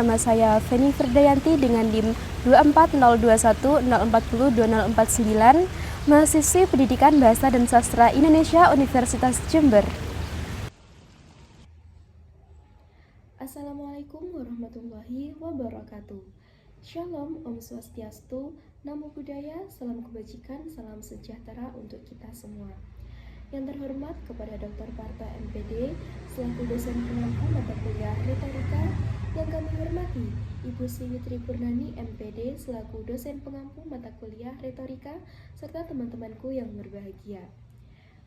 nama saya Feni Firdayanti dengan NIM 24021040249, mahasiswi Pendidikan Bahasa dan Sastra Indonesia Universitas Jember. Assalamualaikum warahmatullahi wabarakatuh. Shalom, Om Swastiastu, Namo Buddhaya, salam kebajikan, salam sejahtera untuk kita semua. Yang terhormat kepada Dr. Parto MPD selaku dosen pengampu mata kuliah retorika, yang kami hormati Ibu Siwitri Purnani MPD selaku dosen pengampu mata kuliah retorika, serta teman-temanku yang berbahagia.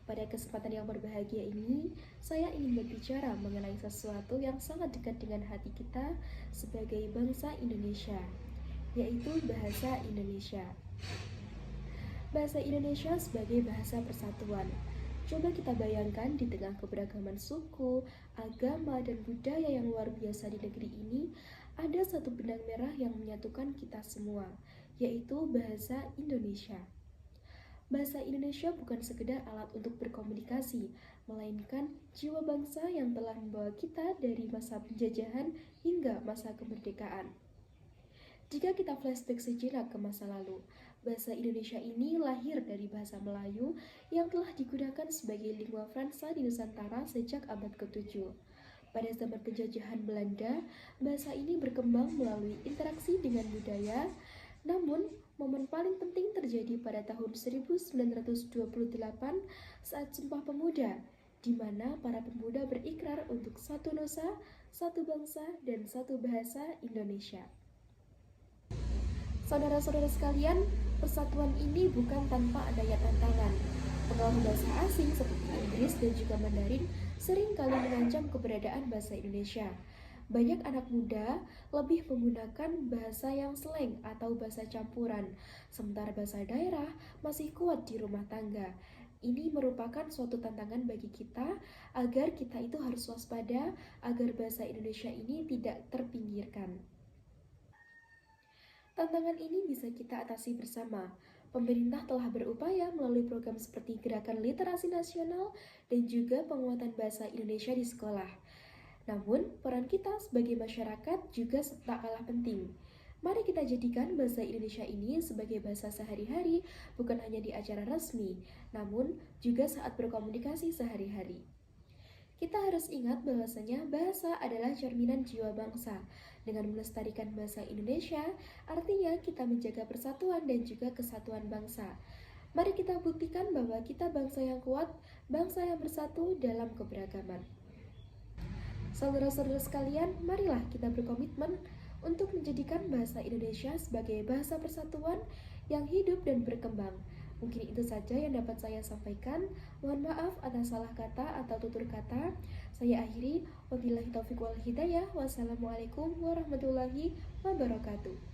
Pada kesempatan yang berbahagia ini, saya ingin berbicara mengenai sesuatu yang sangat dekat dengan hati kita sebagai bangsa Indonesia, yaitu bahasa Indonesia. Bahasa Indonesia sebagai bahasa persatuan. Coba kita bayangkan di tengah keberagaman suku, agama, dan budaya yang luar biasa di negeri ini, ada satu benang merah yang menyatukan kita semua, yaitu bahasa Indonesia. Bahasa Indonesia bukan sekedar alat untuk berkomunikasi, melainkan jiwa bangsa yang telah membawa kita dari masa penjajahan hingga masa kemerdekaan. Jika kita flashback sejenak ke masa lalu, bahasa Indonesia ini lahir dari bahasa Melayu yang telah digunakan sebagai lingua franca di Nusantara sejak abad ke-7. Pada zaman penjajahan Belanda, bahasa ini berkembang melalui interaksi dengan budaya. Namun, momen paling penting terjadi pada tahun 1928 saat Sumpah Pemuda, di mana para pemuda berikrar untuk satu nusa, satu bangsa, dan satu bahasa Indonesia. Saudara-saudara sekalian, persatuan ini bukan tanpa adanya tantangan. Pengaruh bahasa asing seperti Inggris dan juga Mandarin sering kali mengancam keberadaan bahasa Indonesia. Banyak anak muda lebih menggunakan bahasa yang slang atau bahasa campuran, sementara bahasa daerah masih kuat di rumah tangga. Ini merupakan suatu tantangan bagi kita agar kita itu harus waspada agar bahasa Indonesia ini tidak terpinggirkan. Tantangan ini bisa kita atasi bersama. Pemerintah telah berupaya melalui program seperti Gerakan Literasi Nasional dan juga penguatan bahasa Indonesia di sekolah. Namun, peran kita sebagai masyarakat juga tak kalah penting. Mari kita jadikan bahasa Indonesia ini sebagai bahasa sehari-hari, bukan hanya di acara resmi, namun juga saat berkomunikasi sehari-hari. Kita harus ingat bahwasanya bahasa adalah cerminan jiwa bangsa. Dengan melestarikan bahasa Indonesia, artinya kita menjaga persatuan dan juga kesatuan bangsa. Mari kita buktikan bahwa kita bangsa yang kuat, bangsa yang bersatu dalam keberagaman. Saudara-saudara sekalian, marilah kita berkomitmen untuk menjadikan bahasa Indonesia sebagai bahasa persatuan yang hidup dan berkembang. Mungkin itu saja yang dapat saya sampaikan. Mohon maaf atas salah kata atau tutur kata. Saya akhiri. Wabillahi taufiq wal hidayah. Wassalamualaikum warahmatullahi wabarakatuh.